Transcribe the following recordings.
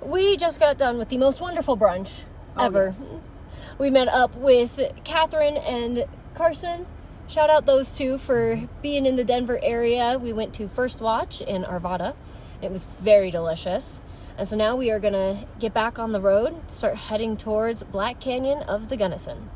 we just got done with the most wonderful brunch ever. Yes. We met up with Catherine and Carson. Shout out those two for being in the Denver area. We went to First Watch in Arvada. It was very delicious. And so now we are gonna get back on the road, start heading towards Black Canyon of the Gunnison.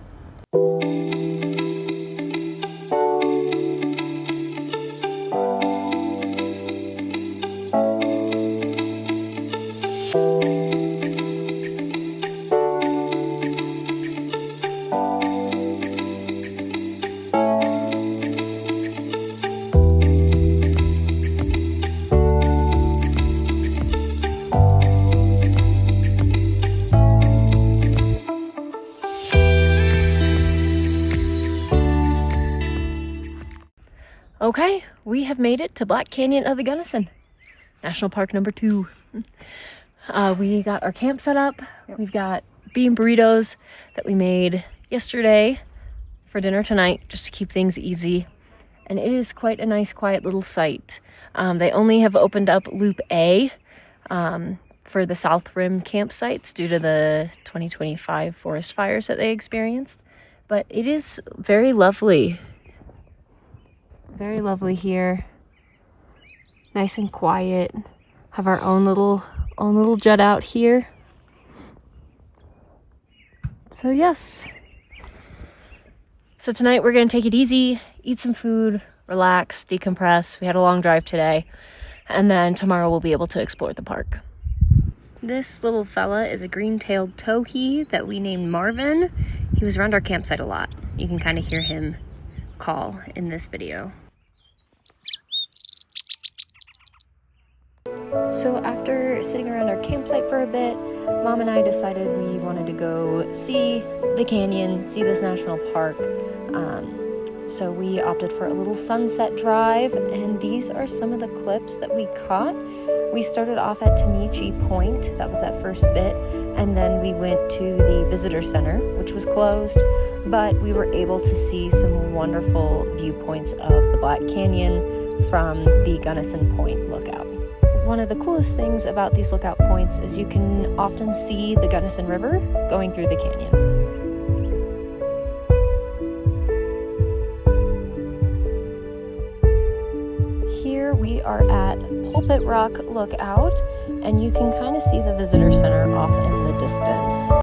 Okay, we have made it to Black Canyon of the Gunnison, National Park number 2. We got our camp set up. We've got bean burritos that we made yesterday for dinner tonight, just to keep things easy. And it is quite a nice, quiet little site. They only have opened up Loop A for the South Rim campsites due to the 2025 forest fires that they experienced. But it is very lovely. Very lovely here. Nice and quiet. Have our own little jut out here. So yes. So tonight we're gonna take it easy, eat some food, relax, decompress. We had a long drive today. And then tomorrow we'll be able to explore the park. This little fella is a green-tailed towhee that we named Marvin. He was around our campsite a lot. You can kind of hear him call in this video. So after sitting around our campsite for a bit, Mom and I decided we wanted to go see the canyon, see this national park. So we opted for a little sunset drive, and these are some of the clips that we caught. We started off at Tamichi Point, that was that first bit, and then we went to the visitor center, which was closed, but we were able to see some wonderful viewpoints of the Black Canyon from the Gunnison Point lookout. One of the coolest things about these lookout points is you can often see the Gunnison River going through the canyon. Here we are at Pulpit Rock Lookout, and you can kind of see the visitor center off in the distance.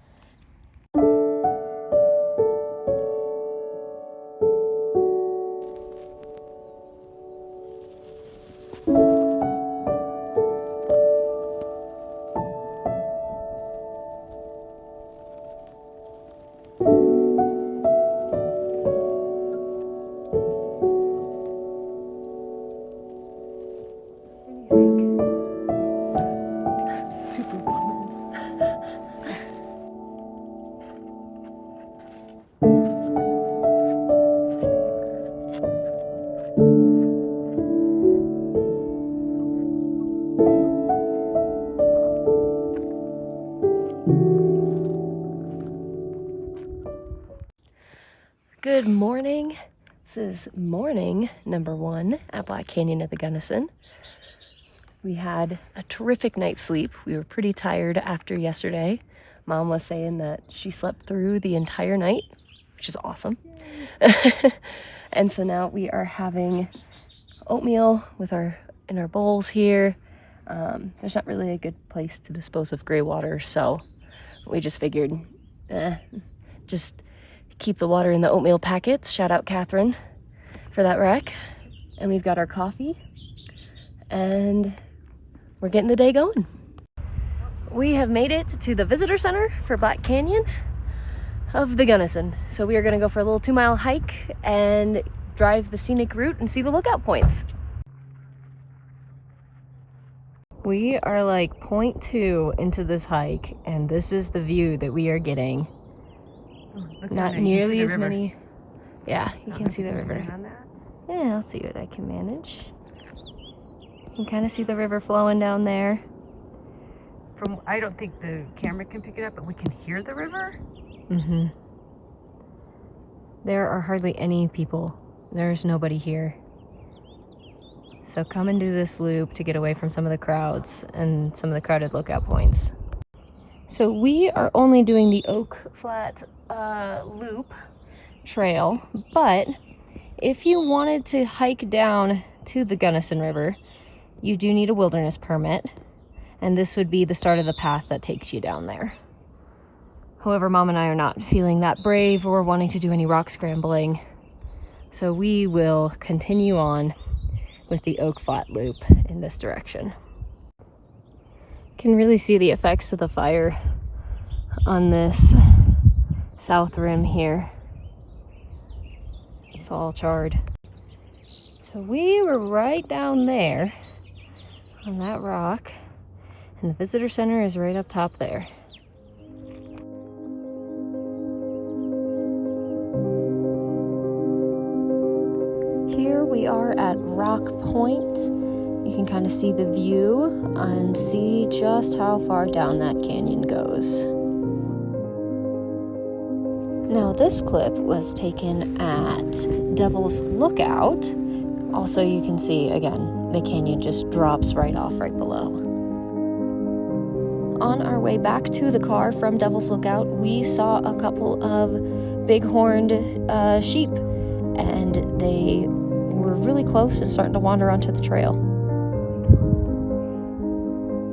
Good morning. This is morning number 1 at Black Canyon of the Gunnison. We had a terrific night's sleep. We were pretty tired after yesterday. Mom was saying that she slept through the entire night, which is awesome. And so now we are having oatmeal in our bowls here. There's not really a good place to dispose of gray water, so we just figured just keep the water in the oatmeal packets. Shout out Catherine for that rec. And we've got our coffee, and we're getting the day going. We have made it to the visitor center for Black Canyon of the Gunnison. So we are gonna go for a little 2-mile hike and drive the scenic route and see the lookout points. We are like 0.2 into this hike, and this is the view that we are getting. Not nearly as many. Yeah, you can see the river. Yeah, I'll see what I can manage. You can kind of see the river flowing down there. I don't think the camera can pick it up, but we can hear the river. Mm-hmm. There are hardly any people. There's nobody here. So come and do this loop to get away from some of the crowds and some of the crowded lookout points. So we are only doing the Oak Flat Loop trail, but if you wanted to hike down to the Gunnison River, you do need a wilderness permit, and this would be the start of the path that takes you down there. However, Mom and I are not feeling that brave or wanting to do any rock scrambling, so we will continue on with the Oak Flat Loop in this direction. You can really see the effects of the fire on this south rim here. It's all charred. So we were right down there on that rock, and the visitor center is right up top there. Here we are at Rock Point. You can kind of see the view and see just how far down that canyon goes. Now this clip was taken at Devil's Lookout. Also, you can see, again, the canyon just drops right off right below. On our way back to the car from Devil's Lookout, we saw a couple of big-horned sheep, and they were really close and starting to wander onto the trail.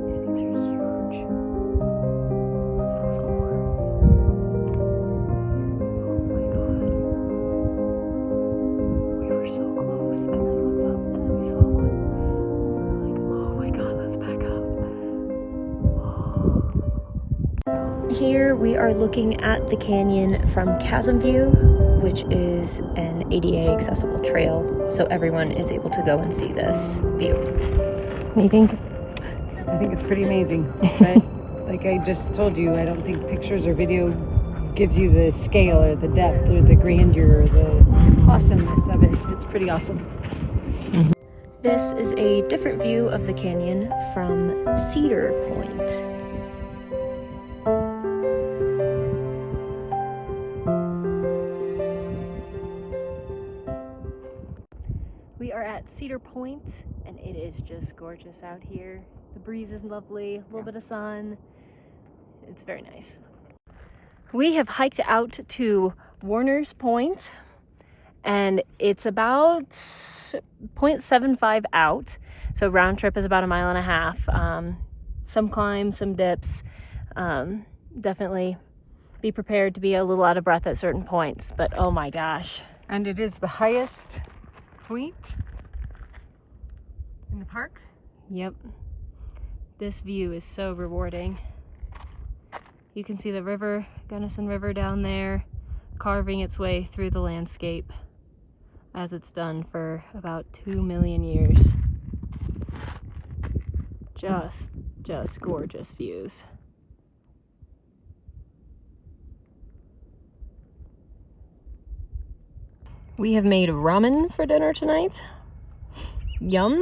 These things are huge. Those horns. Oh my god. We were so close, and then looked up, and then we saw one. We were like, oh my god, let's back up. Here we are looking at the canyon from Chasm View, which is an ADA accessible trail, so everyone is able to go and see this view. What do you think? I think it's pretty amazing. But like I just told you, I don't think pictures or video gives you the scale or the depth or the grandeur or the awesomeness of it. It's pretty awesome. Mm-hmm. This is a different view of the canyon from Cedar Point. We are at Cedar Point, and it is just gorgeous out here. The breeze is lovely, a little bit of sun. It's very nice. We have hiked out to Warner's Point, and it's about 0.75 out. So round trip is about 1.5 miles. Some climbs, some dips. Definitely be prepared to be a little out of breath at certain points, but oh my gosh. And it is the highest point in the park. Yep. This view is so rewarding. You can see the river, Gunnison River down there, carving its way through the landscape as it's done for about 2 million years. Just gorgeous views. We have made ramen for dinner tonight. Yum.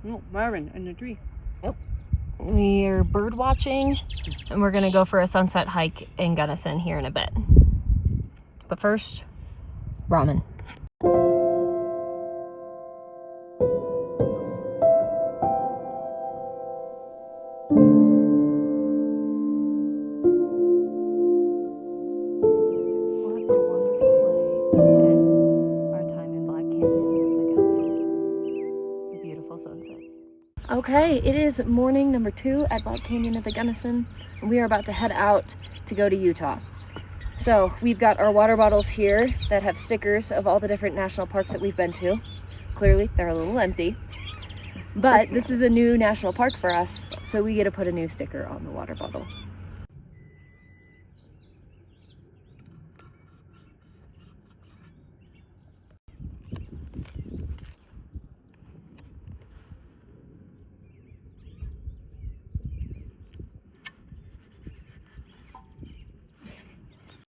Oh, Myron and the tree. Yep. We are bird watching, and we're gonna go for a sunset hike in Gunnison here in a bit. But first, ramen. Okay, it is morning number 2 at Black Canyon of the Gunnison, and we are about to head out to go to Utah. So we've got our water bottles here that have stickers of all the different national parks that we've been to. Clearly, they're a little empty, but this is a new national park for us, so we get to put a new sticker on the water bottle.